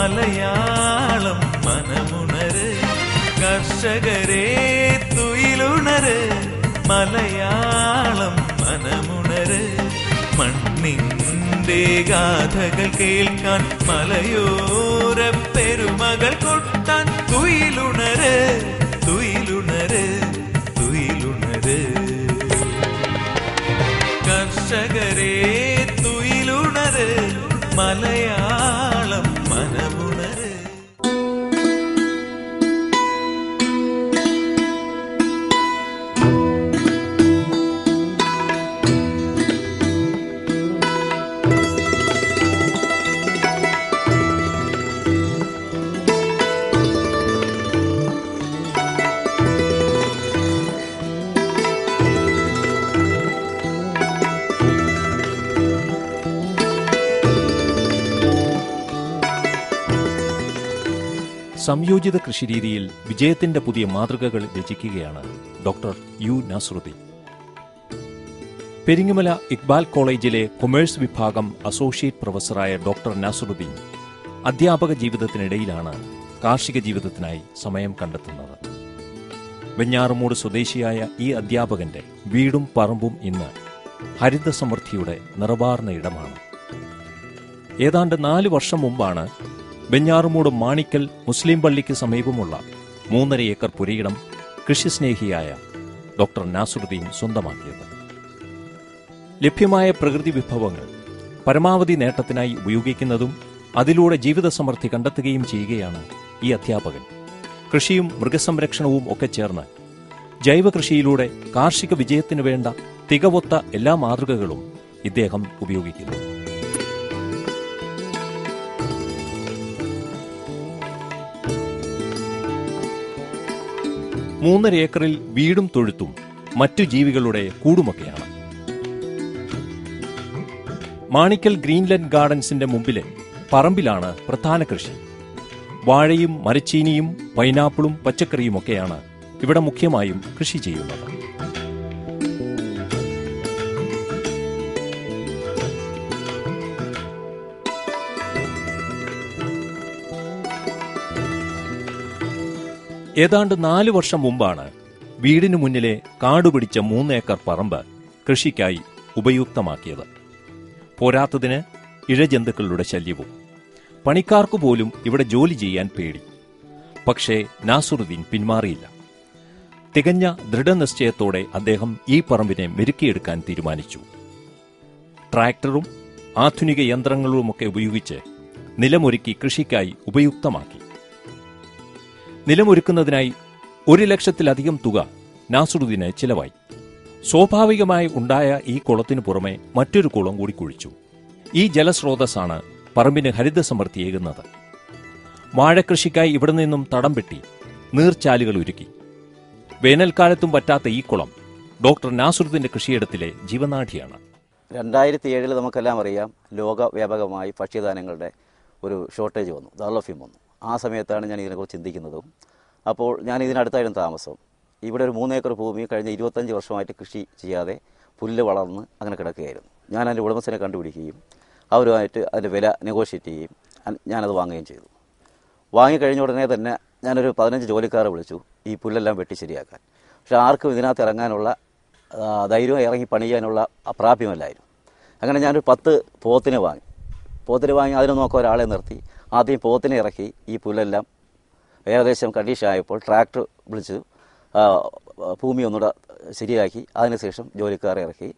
മലയാളം മനമുണര്. കർഷകരെ തുയിലുണര്, മലയാളം മനമുണര്. മണ്ണിന്റെ ഗാഥകൾ കേൾക്കാൻ, മലയോര പെരുമകൾ കൊട്ടാൻ, തുയിലുണര് തുയിലുണര് തുയിലുണര്. കർഷകരെ തുയിലുണര്, മലയാളം മനമുണര്. സംയോജിത കൃഷിരീതിയിൽ വിജയത്തിന്റെ പുതിയ മാതൃകകൾ രചിക്കുകയാണ് ഡോക്ടർ യു നാസറുദ്ദീൻ. പെരിങ്ങമല ഇക്ബാൽ കോളേജിലെ കൊമേഴ്സ് വിഭാഗം അസോസിയേറ്റ് പ്രൊഫസറായ ഡോക്ടർ നാസറുദ്ദീൻ അധ്യാപക ജീവിതത്തിനിടയിലാണ് കാർഷിക ജീവിതത്തിനായി സമയം കണ്ടെത്തുന്നത്. വെഞ്ഞാറമൂട് സ്വദേശിയായ ഈ അധ്യാപകന്റെ വീടും പറമ്പും ഇന്ന് ഹരിതസമൃദ്ധിയുടെ നിറവാർന്ന ഇടമാണ്. ഏതാണ്ട് 4 വർഷം മുമ്പാണ് വെഞ്ഞാറമൂട് മാണിക്കൽ മുസ്ലിം പള്ളിക്ക് സമീപമുള്ള 3.5 ഏക്കർ പുരയിടം കൃഷിസ്നേഹിയായ ഡോക്ടർ നാസറുദ്ദീൻ സ്വന്തമാക്കിയത്. ലഭ്യമായ പ്രകൃതി വിഭവങ്ങൾ പരമാവധി നേട്ടത്തിനായി ഉപയോഗിക്കുന്നതും അതിലൂടെ ജീവിത സമൃദ്ധി കണ്ടെത്തുകയും ചെയ്യുകയാണ് ഈ അധ്യാപകൻ. കൃഷിയും മൃഗസംരക്ഷണവും ഒക്കെ ചേർന്ന് ജൈവ കൃഷിയിലൂടെ കാർഷിക വിജയത്തിനു വേണ്ട തികവൊത്ത എല്ലാ മാതൃകകളും ഇദ്ദേഹം ഉപയോഗിക്കുന്നു. 3.5 ഏക്കറിൽ വീടും തൊഴുത്തും മറ്റു ജീവികളുടെ കൂടുമൊക്കെയാണ്. മാണിക്കൽ ഗ്രീൻലൻഡ് ഗാർഡൻസിന്റെ മുമ്പിലെ പറമ്പിലാണ് പ്രധാന കൃഷി. വാഴയും മരച്ചീനിയും പൈനാപ്പിളും പച്ചക്കറിയുമൊക്കെയാണ് ഇവിടെ മുഖ്യമായും കൃഷി ചെയ്യുന്നത്. ഏതാണ്ട് 4 വർഷം മുമ്പാണ് വീടിനു മുന്നിലെ കാടുപിടിച്ച 3 ഏക്കർ പറമ്പ് കൃഷിക്കായി ഉപയുക്തമാക്കിയത്. പോരാത്തതിന് ഇഴജന്തുക്കളുടെ ശല്യവും. പണിക്കാർക്കു പോലും ഇവിടെ ജോലി ചെയ്യാൻ പേടി. പക്ഷേ നാസറുദ്ദീൻ പിന്മാറിയില്ല. തികഞ്ഞ ദൃഢനിശ്ചയത്തോടെ അദ്ദേഹം ഈ പറമ്പിനെ മെരുക്കിയെടുക്കാൻ തീരുമാനിച്ചു. ട്രാക്ടറും ആധുനിക യന്ത്രങ്ങളുമൊക്കെ ഉപയോഗിച്ച് നിലമൊരുക്കി കൃഷിക്കായി ഉപയുക്തമാക്കി. നിലമൊരുക്കുന്നതിനായി 1 ലക്ഷത്തിലധികം തുക നാസറുദ്ദീന് ചിലവായി. സ്വാഭാവികമായി ഉണ്ടായ ഈ കുളത്തിനു പുറമെ മറ്റൊരു കുളം കൂടി കുഴിച്ചു. ഈ ജലസ്രോതസ്സാണ് പറമ്പിന് ഹരിതസമൃദ്ധിയേകുന്നത്. വാഴക്കൃഷിക്കായി ഇവിടെ നിന്നും തടം വെട്ടി നീർച്ചാലുകൾ ഒരുക്കി. വേനൽക്കാലത്തും പറ്റാത്ത ഈ കുളം ഡോക്ടർ നാസറുദ്ദീന്റെ കൃഷിയിടത്തിലെ ജീവനാഡിയാണ്. 2007 നമുക്കെല്ലാം അറിയാം, ലോകവ്യാപകമായി ഭക്ഷ്യധാന്യങ്ങളുടെ ഒരു ഷോർട്ടേജ് വന്നു, ദൗർലഭ്യം വന്നു. ആ സമയത്താണ് ഞാൻ ഇതിനെക്കുറിച്ച് ചിന്തിക്കുന്നതും. അപ്പോൾ ഞാൻ ഇതിനടുത്തായിരുന്നു താമസം. ഇവിടെ ഒരു 3 ഏക്കർ ഭൂമി കഴിഞ്ഞ 25 വർഷമായിട്ട് കൃഷി ചെയ്യാതെ പുല്ല് വളർന്ന് അങ്ങനെ കിടക്കുകയായിരുന്നു. ഞാൻ അതിൻ്റെ ഉടമസ്ഥനെ കണ്ടുപിടിക്കുകയും അവരുമായിട്ട് അതിൻ്റെ വില നെഗോഷിയേറ്റ് ചെയ്യുകയും ഞാനത് വാങ്ങുകയും ചെയ്തു. വാങ്ങിക്കഴിഞ്ഞ ഉടനെ തന്നെ ഞാനൊരു 15 ജോലിക്കാരെ വിളിച്ചു ഈ പുല്ലെല്ലാം വെട്ടി ശരിയാക്കാൻ. പക്ഷേ ആർക്കും ഇതിനകത്ത് ഇറങ്ങാനുള്ള ധൈര്യം, ഇറങ്ങി പണിയാനുള്ള പ്രാപ്യമല്ലായിരുന്നു. അങ്ങനെ ഞാനൊരു 10 പോത്തിനെ വാങ്ങി. അതിന് നോക്കാൻ ഒരാളെ നിർത്തി. ആദ്യം പോത്തിനെ ഇറക്കി ഈ പുല്ലെല്ലാം ഏകദേശം കണ്ടീഷനായപ്പോൾ ട്രാക്ടർ വിളിച്ചു ഭൂമി ഒന്നുകൂടെ ശരിയാക്കി. അതിനുശേഷം ജോലിക്കാരെ ഇറക്കി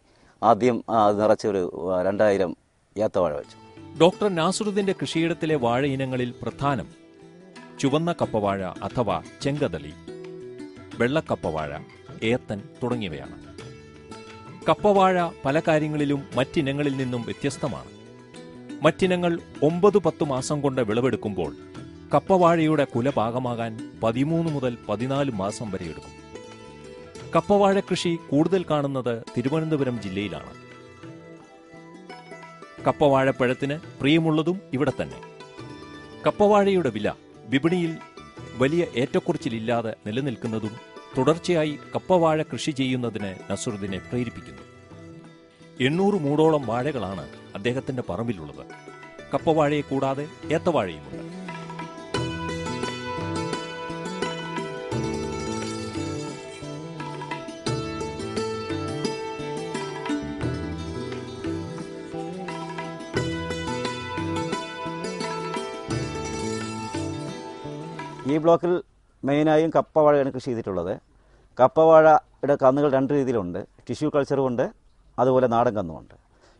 ആദ്യം നിറച്ചൊരു 2000 ഏത്തവാഴ വെച്ചു. ഡോക്ടർ നാസറുദ്ദീന്റെ കൃഷിയിടത്തിലെ വാഴ ഇനങ്ങളിൽ പ്രധാനം ചുവന്ന കപ്പവാഴ അഥവാ ചെങ്കദളി, വെള്ളക്കപ്പവാഴ, ഏത്തൻ തുടങ്ങിയവയാണ്. കപ്പവാഴ പല കാര്യങ്ങളിലും മറ്റിനങ്ങളിൽ നിന്നും വ്യത്യസ്തമാണ്. മറ്റിനങ്ങൾ 9-10 മാസം കൊണ്ട് വിളവെടുക്കുമ്പോൾ കപ്പവാഴയുടെ കുല പാകമാകാൻ 13 മുതൽ 14 മാസം വരെ എടുക്കും. കപ്പവാഴ കൃഷി കൂടുതൽ കാണുന്നത് തിരുവനന്തപുരം ജില്ലയിലാണ്. കപ്പവാഴപ്പഴത്തിന് പ്രിയമുള്ളതും ഇവിടെ തന്നെ. കപ്പവാഴയുടെ വില വിപണിയിൽ വലിയ ഏറ്റക്കുറച്ചിലില്ലാതെ നിലനിൽക്കുന്നതും തുടർച്ചയായി കപ്പവാഴ കൃഷി ചെയ്യുന്നതിന് നസറുദ്ദീനെ പ്രേരിപ്പിക്കുന്നു. 800 മൂടോളം വാഴകളാണ് അദ്ദേഹത്തിന്റെ പറമ്പിലുള്ളത്. കപ്പവാഴയെ കൂടാതെ ഏത്തവാഴയുമുണ്ട്. ഈ ബ്ലോക്കിൽ മെയിനായും കപ്പവാഴയാണ് കൃഷി ചെയ്തിട്ടുള്ളത്. കപ്പവാഴയുടെ കന്നുകൾ 2 രീതിയിലുണ്ട്. ടിഷ്യൂ കൾച്ചറും ഉണ്ട്, അതുപോലെ നാടൻ കന്നുമുണ്ട്.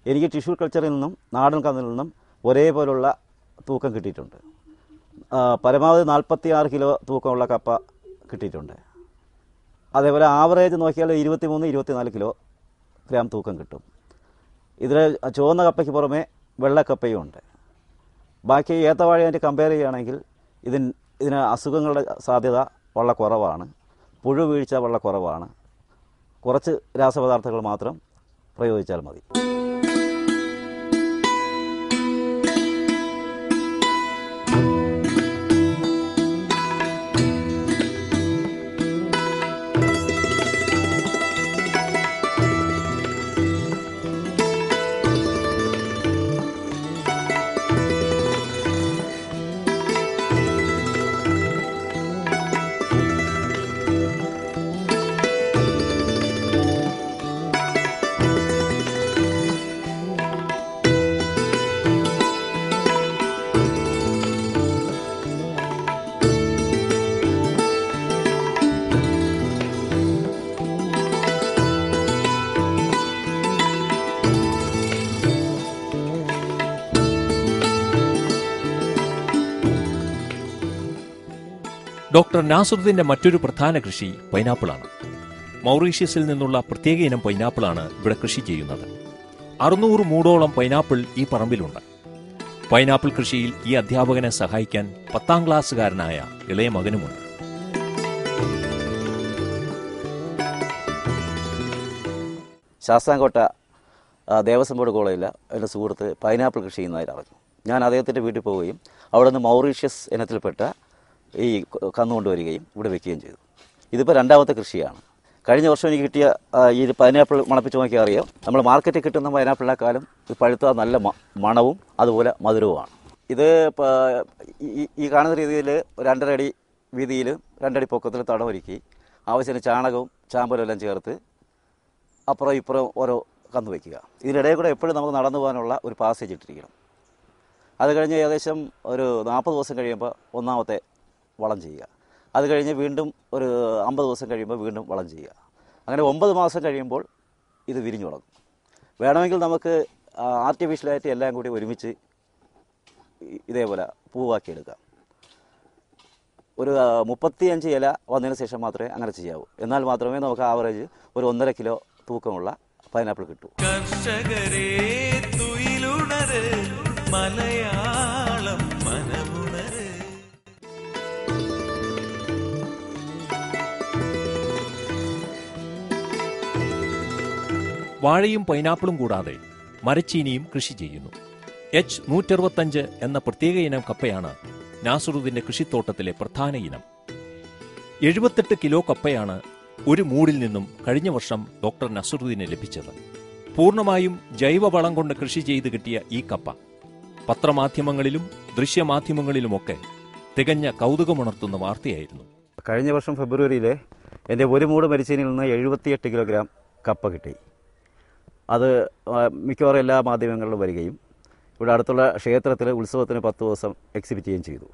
എനിക്ക് ടിഷ്യൂ കൾച്ചറിൽ നിന്നും നാടൻ കന്നിൽ നിന്നും ഒരേപോലുള്ള തൂക്കം കിട്ടിയിട്ടുണ്ട്. പരമാവധി 46 കിലോ തൂക്കമുള്ള കപ്പ കിട്ടിയിട്ടുണ്ട്. അതേപോലെ ആവറേജ് നോക്കിയാൽ 23-24 കിലോ ഗ്രാം തൂക്കം കിട്ടും. ഇതിൽ ചുവന്ന കപ്പയ്ക്ക് പുറമെ വെള്ളക്കപ്പയും ഉണ്ട്. ബാക്കി ഏത്തവാഴയായിട്ട് കമ്പയർ ചെയ്യുകയാണെങ്കിൽ ഇതിന് അസുഖങ്ങളുടെ സാധ്യത വളരെ കുറവാണ്. പുഴു വീഴ്ച വളരെ കുറവാണ്. കുറച്ച് രാസപദാർത്ഥങ്ങൾ മാത്രം പ്രയോഗിച്ചാൽ മതി. ഡോക്ടർ നാസറുദ്ദീന്റെ മറ്റൊരു പ്രധാന കൃഷി പൈനാപ്പിളാണ്. മൗറീഷ്യസിൽ നിന്നുള്ള പ്രത്യേക ഇനം പൈനാപ്പിളാണ് ഇവിടെ കൃഷി ചെയ്യുന്നത്. 600 മൂടോളം പൈനാപ്പിൾ ഈ പറമ്പിലുണ്ട്. പൈനാപ്പിൾ കൃഷിയിൽ ഈ അധ്യാപകനെ സഹായിക്കാൻ 10ാം ക്ലാസ്സുകാരനായ ഇളയ മകനുമുണ്ട്. ശാസ്താംകോട്ട ദേവസ്വം ബോർഡ് കോളേജിലെ എൻ്റെ സുഹൃത്ത് പൈനാപ്പിൾ കൃഷി ചെയ്യുന്നതായിട്ട് അറിഞ്ഞു. ഞാൻ അദ്ദേഹത്തിൻ്റെ വീട്ടിൽ പോവുകയും അവിടെ നിന്ന് മൗറീഷ്യസ് ഇനത്തിൽപ്പെട്ട ഈ കന്ന് കൊണ്ടുവരികയും ഇവിടെ വെക്കുകയും ചെയ്തു. ഇതിപ്പോൾ 2ാമത്തെ കൃഷിയാണ്. കഴിഞ്ഞ വർഷം എനിക്ക് കിട്ടിയ ഈ പൈനാപ്പിൾ മണപ്പിച്ച് നോക്കിയാൽ അറിയാം, നമ്മൾ മാർക്കറ്റിൽ കിട്ടുന്ന പൈനാപ്പിളിനേക്കാളും ഇത് പഴുത്ത നല്ല മണവും അതുപോലെ മധുരവുമാണ്. ഇത് ഈ കാണുന്ന രീതിയിൽ 2.5 അടി വീതിയിൽ 2 അടി പൊക്കത്തിൽ തടമൊരുക്കി ആവശ്യത്തിന് ചാണകവും ചാമ്പലും എല്ലാം ചേർത്ത് അപ്പുറം ഇപ്പുറം ഓരോ കന്ന് വയ്ക്കുക. ഇതിനിടയിൽ കൂടെ എപ്പോഴും നമുക്ക് നടന്നു പോകാനുള്ള ഒരു പാസേജ് ഇട്ടിരിക്കണം. അത് കഴിഞ്ഞ് ഏകദേശം ഒരു 40 ദിവസം കഴിയുമ്പോൾ 1ാമത്തെ വളം ചെയ്യുക. അത് കഴിഞ്ഞ് വീണ്ടും ഒരു 50 ദിവസം കഴിയുമ്പോൾ വീണ്ടും വളം ചെയ്യുക. അങ്ങനെ 9 മാസം കഴിയുമ്പോൾ ഇത് വിരിഞ്ഞു തുടങ്ങും. വേണമെങ്കിൽ നമുക്ക് ആർട്ടിഫിഷ്യലായിട്ട് എല്ലാം കൂടി ഒരുമിച്ച് ഇതേപോലെ പൂവാക്കിയെടുക്കാം. ഒരു 35 ഇല വന്നതിന് ശേഷം മാത്രമേ അങ്ങനെ ചെയ്യാവൂ. എന്നാൽ മാത്രമേ നമുക്ക് ആവറേജ് ഒരു 1.5 കിലോ തൂക്കമുള്ള പൈനാപ്പിൾ കിട്ടൂ. കർഷകരെ തുയിലുണര്, മലയാളം മനമുണര്. വാഴയും പൈനാപ്പിളും കൂടാതെ മരച്ചീനിയും കൃഷി ചെയ്യുന്നു. H165 എന്ന പ്രത്യേക ഇനം കപ്പയാണ് നാസറുദ്ദീന്റെ കൃഷിത്തോട്ടത്തിലെ പ്രധാന ഇനം. 78 കിലോ കപ്പയാണ് ഒരു മൂടിൽ നിന്നും കഴിഞ്ഞ വർഷം ഡോക്ടർ നസറുദ്ദീന് ലഭിച്ചത്. പൂർണ്ണമായും ജൈവവളം കൊണ്ട് കൃഷി ചെയ്ത് കിട്ടിയ ഈ കപ്പ പത്രമാധ്യമങ്ങളിലും ദൃശ്യമാധ്യമങ്ങളിലുമൊക്കെ തികഞ്ഞ കൗതുകമുണർത്തുന്ന വാർത്തയായിരുന്നു. കഴിഞ്ഞ വർഷം ഫെബ്രുവരിയിൽ എൻ്റെ ഒരു മൂട് മരിച്ചതിൽ നിന്ന് 78 കിലോഗ്രാം കപ്പ കിട്ടി. അത് മിക്കവാറും എല്ലാ മാധ്യമങ്ങളിലും വരികയും ഇവിടെ അടുത്തുള്ള ക്ഷേത്രത്തിൽ ഉത്സവത്തിന് 10 ദിവസം എക്സിബിറ്റ് ചെയ്യുകയും ചെയ്തു.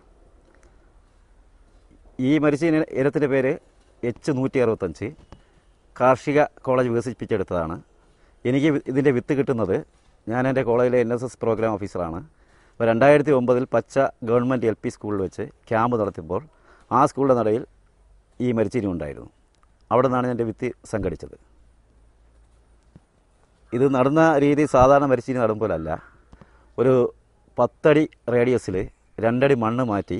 ഈ മരിച്ച ഇനത്തിൻ്റെ പേര് H165. കാർഷിക കോളേജ് വികസിപ്പിച്ചെടുത്തതാണ്. എനിക്ക് ഇതിൻ്റെ വിത്ത് കിട്ടുന്നത് ഞാൻ എൻ്റെ കോളേജിലെ NSS പ്രോഗ്രാം ഓഫീസറാണ്. 2009 പച്ച ഗവൺമെൻറ് LP സ്കൂളിൽ വെച്ച് ക്യാമ്പ് നടത്തുമ്പോൾ ആ സ്കൂളിൻ്റെ നടയിൽ ഈ മരിച്ചീനി ഉണ്ടായിരുന്നു. അവിടെ നിന്നാണ് എൻ്റെ വിത്ത് സംഘടിച്ചത്. ഇത് നടുന്ന രീതി സാധാരണ മരിച്ചീനി നടുമ്പോഴല്ല. ഒരു 10 അടി റേഡിയസിൽ 2 അടി മണ്ണ് മാറ്റി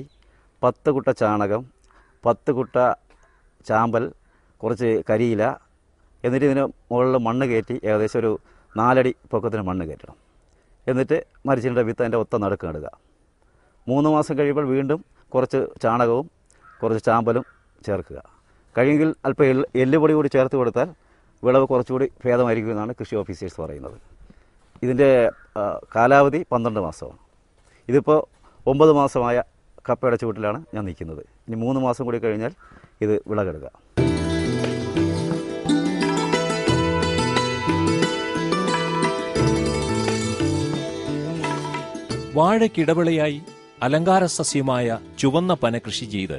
10 കുട്ട ചാണകം, 10 കുട്ട ചാമ്പൽ, കുറച്ച് കരിയില, എന്നിട്ട് ഇതിന് മുകളിൽ മണ്ണ് കയറ്റി ഏകദേശം ഒരു 4 അടി പൊക്കത്തിന് മണ്ണ് കയറ്റണം. എന്നിട്ട് മരിച്ചീനിയുടെ വിത്ത് അതിൻ്റെ ഒത്ത നടുക്ക് നടുക. 3 മാസം കഴിയുമ്പോൾ വീണ്ടും കുറച്ച് ചാണകവും കുറച്ച് ചാമ്പലും ചേർക്കുക. കഴിയുമെങ്കിൽ അല്പം എല്ലുപൊടി കൂടി ചേർത്ത് കൊടുത്താൽ വിളവ് കുറച്ചുകൂടി ഭേദമായിരിക്കും എന്നാണ് കൃഷി ഓഫീസേഴ്സ് പറയുന്നത്. ഇതിൻ്റെ കാലാവധി 12 മാസമാണ്. ഇതിപ്പോൾ 9 മാസമായ കപ്പയുടെ ചുവട്ടിലാണ് ഞാൻ നിൽക്കുന്നത്. ഇനി 3 മാസം കൂടി കഴിഞ്ഞാൽ ഇത് വിളവെടുക്കുക. വാഴയ്ക്കിടവിളയായി അലങ്കാര സസ്യമായ ചുവന്ന പന കൃഷി ചെയ്ത്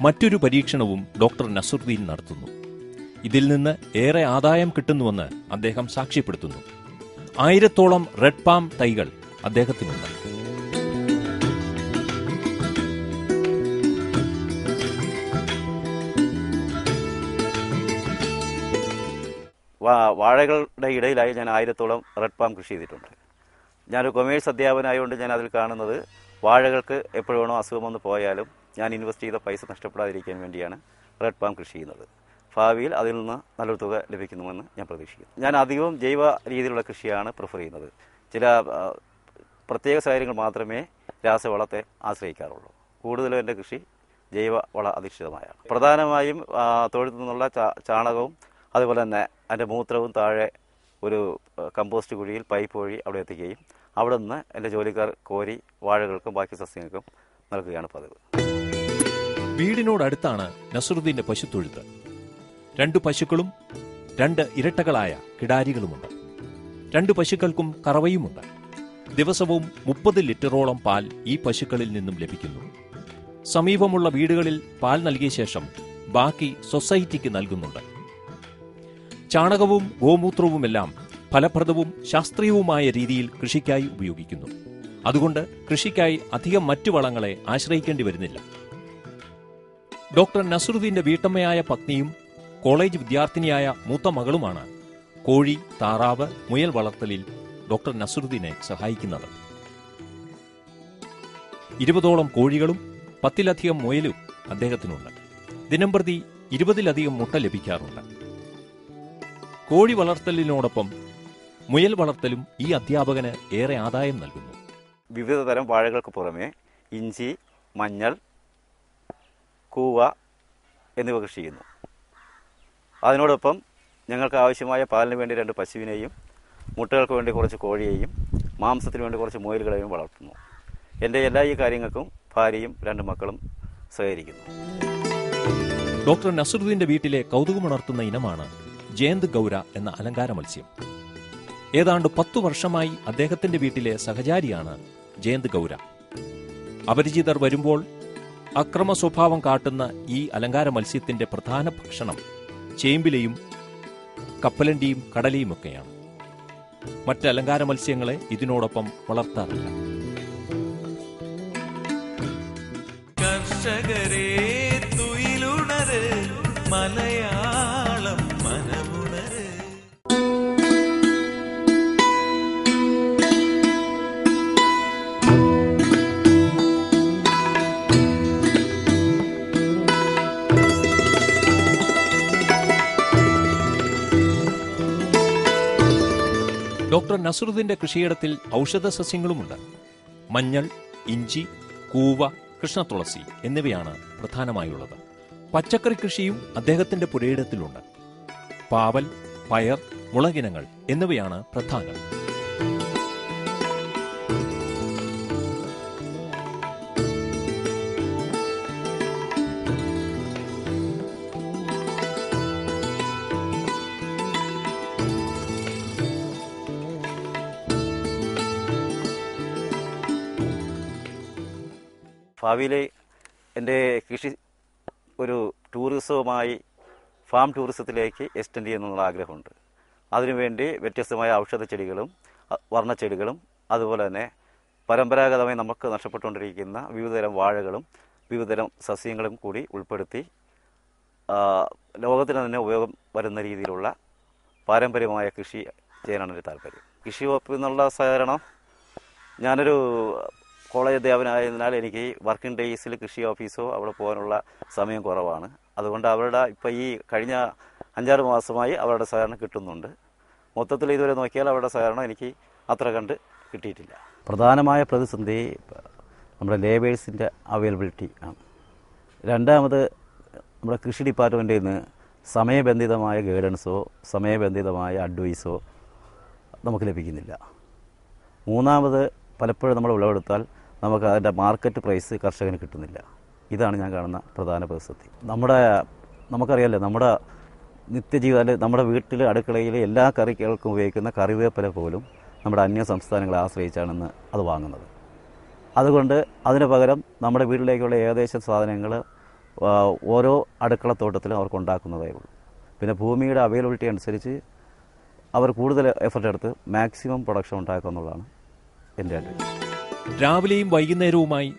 മറ്റൊരു പരീക്ഷണവും ഡോക്ടർ നസറുദ്ദീൻ നടത്തുന്നു. ഇതിൽ നിന്ന് ഏറെ ആദായം കിട്ടുന്നുവെന്ന് അദ്ദേഹം സാക്ഷ്യപ്പെടുത്തുന്നു. 1000-ഓളം റെഡ് പാം തൈകൾ അദ്ദേഹത്തിനുണ്ട്. വാഴകളുടെ ഇടയിലായി ഞാൻ 1000-ഓളം റെഡ് പാം കൃഷി ചെയ്തിട്ടുണ്ട്. ഞാനൊരു കൊമേഴ്സ് അധ്യാപകനായതുകൊണ്ട് ഞാൻ അതിൽ കാണുന്നത് വാഴകൾക്ക് എപ്പോഴാണോ അസുഖം വന്ന് പോയാലും ഞാൻ ഇൻവെസ്റ്റ് ചെയ്ത പൈസ നഷ്ടപ്പെടാതിരിക്കാൻ വേണ്ടിയാണ് റെഡ് പാം കൃഷി ചെയ്യുന്നത്. ഭാവിയിൽ അതിൽ നിന്ന് നല്ലൊരു തുക ലഭിക്കുന്നുവെന്ന് ഞാൻ പ്രതീക്ഷിക്കുന്നു. ഞാൻ അധികവും ജൈവ രീതിയിലുള്ള കൃഷിയാണ് പ്രിഫർ ചെയ്യുന്നത്. ചില പ്രത്യേക സാഹചര്യങ്ങൾ മാത്രമേ രാസവളത്തെ ആശ്രയിക്കാറുള്ളൂ. കൂടുതലും എൻ്റെ കൃഷി ജൈവ വള അധിഷ്ഠിതമായാണ്. പ്രധാനമായും തൊഴുത്തു നിന്നുള്ള ചാണകവും അതുപോലെ തന്നെ എൻ്റെ മൂത്രവും താഴെ ഒരു കമ്പോസ്റ്റ് കുഴിയിൽ പൈപ്പ് വഴി അവിടെ എത്തിക്കുകയും അവിടെ നിന്ന് എൻ്റെ ജോലിക്കാർ കോരി വാഴകൾക്കും ബാക്കി സസ്യങ്ങൾക്കും നൽകുകയാണ് പതിവ്. വീടിനോടടുത്താണ് നസറുദ്ദീന്റെ പശുത്തൊഴുത്ത്. 2 പശുക്കളും 2 ഇരട്ടകളായ കിടാരികളുമുണ്ട്. 2 പശുക്കൾക്കും കറവയുമുണ്ട്. ദിവസവും 30 ലിറ്ററോളം പാൽ ഈ പശുക്കളിൽ നിന്നും ലഭിക്കുന്നു. സമീപമുള്ള വീടുകളിൽ പാൽ നൽകിയ ശേഷം ബാക്കി സൊസൈറ്റിക്ക് നൽകുന്നുണ്ട്. ചാണകവും ഗോമൂത്രവുമെല്ലാം ഫലപ്രദവും ശാസ്ത്രീയവുമായ രീതിയിൽ കൃഷിക്കായി ഉപയോഗിക്കുന്നു. അതുകൊണ്ട് കൃഷിക്കായി അധികം മറ്റു വളങ്ങളെ ആശ്രയിക്കേണ്ടി വരുന്നില്ല. ഡോക്ടർ നസറുദ്ദീന്റെ വീട്ടമ്മയായ പത്നിയും കോളേജ് വിദ്യാർത്ഥിനിയായ മൂത്ത മകളുമാണ് കോഴി, താറാവ്, മുയൽ വളർത്തലിൽ ഡോക്ടർ നസറുദ്ദീനെ സഹായിക്കുന്നത്. 20ഓളം കോഴികളും 10ലധികം മുയലും അദ്ദേഹത്തിനുണ്ട്. ദിനംപ്രതി 20ലധികം മുട്ട ലഭിക്കാറുണ്ട്. കോഴി വളർത്തലിനോടൊപ്പം മുയൽ വളർത്തലും ഈ അധ്യാപകന് ഏറെ ആദായം നൽകുന്നു. വിവിധ തരം വാഴകൾക്ക് പുറമെ ഇഞ്ചി, മഞ്ഞൾ, കൂവ എന്നിവ കൃഷി ചെയ്യുന്നു. അതിനോടൊപ്പം ഞങ്ങൾക്ക് ആവശ്യമായ പാലിന് വേണ്ടി 2 പശുവിനെയും മുട്ടകൾക്ക് വേണ്ടി കുറച്ച് കോഴിയെയും മാംസത്തിന് വേണ്ടി കുറച്ച് മുയലുകളെയും വളർത്തുന്നു. എൻ്റെ എല്ലാ ഈ കാര്യങ്ങൾക്കും ഭാര്യയും 2 മക്കളും സഹകരിക്കുന്നു. ഡോക്ടർ നസറുദ്ദീന്റെ വീട്ടിലെ കൗതുകമുണർത്തുന്ന ഇനമാണ് ജയന്ത് ഗൗര എന്ന അലങ്കാര മത്സ്യം. ഏതാണ്ട് 10 വർഷമായി അദ്ദേഹത്തിന്റെ വീട്ടിലെ സഹചാരിയാണ് ജയന്ത് ഗൗര. അപരിചിതർ വരുമ്പോൾ അക്രമ സ്വഭാവം കാട്ടുന്ന ഈ അലങ്കാര മത്സ്യത്തിന്റെ പ്രധാന ഭക്ഷണം ചേമ്പിലയും കപ്പലണ്ടിയും കടലയുമൊക്കെയാണ്. മറ്റ് അലങ്കാര മത്സ്യങ്ങളെ ഇതിനോടൊപ്പം വളർത്താറില്ല. കർഷകരെ തുയിലുണര്, മലയാളം മനമുണര്. ഡോക്ടർ നസറുദ്ദീന്റെ കൃഷിയിടത്തിൽ ഔഷധ സസ്യങ്ങളുമുണ്ട്. മഞ്ഞൾ, ഇഞ്ചി, കൂവ, കൃഷ്ണതുളസി എന്നിവയാണ് പ്രധാനമായുള്ളത്. പച്ചക്കറി കൃഷിയും അദ്ദേഹത്തിന്റെ പുരയിടത്തിലുണ്ട്. പാവൽ, പയർ, മുളകിനങ്ങൾ എന്നിവയാണ് പ്രധാനം. ഭാവിയിലെ എൻ്റെ കൃഷി ഒരു ടൂറിസവുമായി ഫാം ടൂറിസത്തിലേക്ക് എക്സ്റ്റെൻഡ് ചെയ്യുന്നുള്ള ആഗ്രഹമുണ്ട്. അതിനുവേണ്ടി വ്യത്യസ്തമായ ഔഷധ ചെടികളും വർണ്ണച്ചെടികളും അതുപോലെ തന്നെ പരമ്പരാഗതമായി നമുക്ക് നഷ്ടപ്പെട്ടുകൊണ്ടിരിക്കുന്ന വിവിധതരം വാഴകളും വിവിധതരം സസ്യങ്ങളും കൂടി ഉൾപ്പെടുത്തി ലോകത്തിന് തന്നെ ഉപയോഗം വരുന്ന രീതിയിലുള്ള പാരമ്പര്യമായ കൃഷി ചെയ്യാനാണ് എൻ്റെ താല്പര്യം. കൃഷി വകുപ്പിൽ നിന്നുള്ള സഹകരണം, ഞാനൊരു കോളേജ് അധ്യാപകനായതിനാൽ എനിക്ക് വർക്കിംഗ് ഡേയ്സിൽ കൃഷി ഓഫീസോ അവിടെ പോകാനുള്ള സമയം കുറവാണ്. അതുകൊണ്ട് അവരുടെ ഇപ്പോൾ ഈ കഴിഞ്ഞ 5-6 മാസമായി അവരുടെ സഹകരണം കിട്ടുന്നുണ്ട്. മൊത്തത്തിൽ ഇതുവരെ നോക്കിയാൽ അവരുടെ സഹകരണം എനിക്ക് അത്ര കണ്ട് കിട്ടിയിട്ടില്ല. പ്രധാനമായ പ്രതിസന്ധി നമ്മുടെ ലേബേഴ്സിൻ്റെ അവൈലബിലിറ്റി ആണ്. രണ്ടാമത് നമ്മുടെ കൃഷി ഡിപ്പാർട്ട്മെൻറ്റിൽ നിന്ന് സമയബന്ധിതമായ ഗൈഡൻസോ സമയബന്ധിതമായ അഡ്വൈസോ നമുക്ക് ലഭിക്കുന്നില്ല. മൂന്നാമത് പലപ്പോഴും നമ്മൾ വിളവെടുത്താൽ നമുക്ക് അതിൻ്റെ മാർക്കറ്റ് പ്രൈസ് കർഷകന് കിട്ടുന്നില്ല. ഇതാണ് ഞാൻ കാണുന്ന പ്രധാന പ്രതിസന്ധി. നമുക്കറിയാമല്ലോ, നമ്മുടെ നിത്യജീവിതത്തിൽ നമ്മുടെ വീട്ടിൽ അടുക്കളയിൽ എല്ലാ കറികൾക്കും ഉപയോഗിക്കുന്ന കറിവേപ്പില പോലും നമ്മുടെ അന്യ സംസ്ഥാനങ്ങളെ ആശ്രയിച്ചാണെന്ന് അത് വാങ്ങുന്നത്. അതുകൊണ്ട് അതിന് പകരം നമ്മുടെ വീട്ടിലേക്കുള്ള ഏകദേശം സാധനങ്ങൾ ഓരോ അടുക്കളത്തോട്ടത്തിലും അവർക്ക് ഉണ്ടാക്കുന്നതേ ഉള്ളൂ. പിന്നെ ഭൂമിയുടെ അവൈലബിലിറ്റി അനുസരിച്ച് അവർ കൂടുതൽ എഫർട്ട് എടുത്ത് മാക്സിമം പ്രൊഡക്ഷൻ ഉണ്ടാക്കുക എന്നുള്ളതാണ് എൻ്റെ അഡ്വൈസ്. രാവിലെയും വൈകുന്നേരവുമായി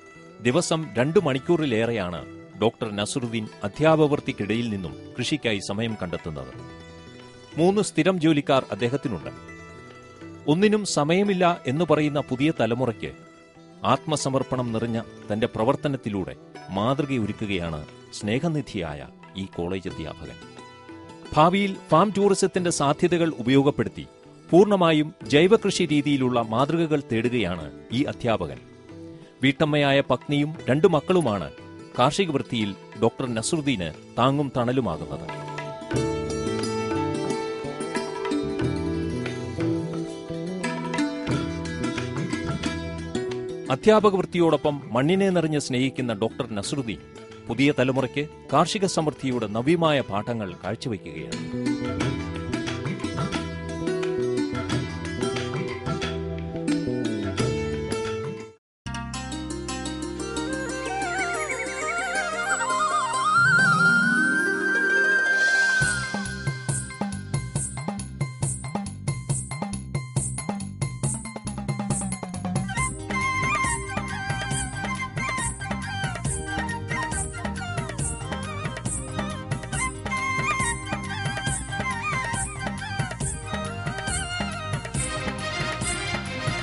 ദിവസം 2 മണിക്കൂറിലേറെയാണ് ഡോക്ടർ നസറുദ്ദീൻ അധ്യാപകർത്തിക്കിടയിൽ നിന്നും കൃഷിക്കായി സമയം കണ്ടെത്തുന്നത്. 3 സ്ഥിരം ജോലിക്കാർ അദ്ദേഹത്തിനുണ്ട്. ഒന്നിനും സമയമില്ല എന്ന് പറയുന്ന പുതിയ തലമുറയ്ക്ക് ആത്മസമർപ്പണം നിറഞ്ഞ തന്റെ പ്രവർത്തനത്തിലൂടെ മാതൃകയൊരുക്കുകയാണ് സ്നേഹനിധിയായ ഈ കോളേജ് അധ്യാപകൻ. ഭാവിയിൽ ഫാം ടൂറിസത്തിന്റെ സാധ്യതകൾ ഉപയോഗപ്പെടുത്തി പൂർണ്ണമായും ജൈവകൃഷി രീതിയിലുള്ള മാതൃകകൾ തേടുകയാണ് ഈ അധ്യാപകൻ. വീട്ടമ്മയായ പത്നിയും 2 മക്കളുമാണ് കാർഷിക വൃത്തിയിൽ ഡോക്ടർ നസറുദ്ദീന് താങ്ങും തണലുമാകുന്നത്. അധ്യാപക വൃത്തിയോടൊപ്പം മണ്ണിനെ നിറഞ്ഞ് സ്നേഹിക്കുന്ന ഡോക്ടർ നസറുദ്ദീൻ പുതിയ തലമുറയ്ക്ക് കാർഷിക സമൃദ്ധിയുടെ നവ്യമായ പാഠങ്ങൾ കാഴ്ചവെക്കുകയാണ്.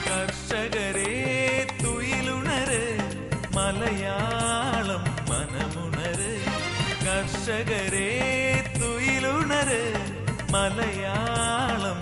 കർഷകരെ തുയിലുണര്, മലയാളം മനമുണര്. കർഷകരെ തുയിലുണര്, മലയാളം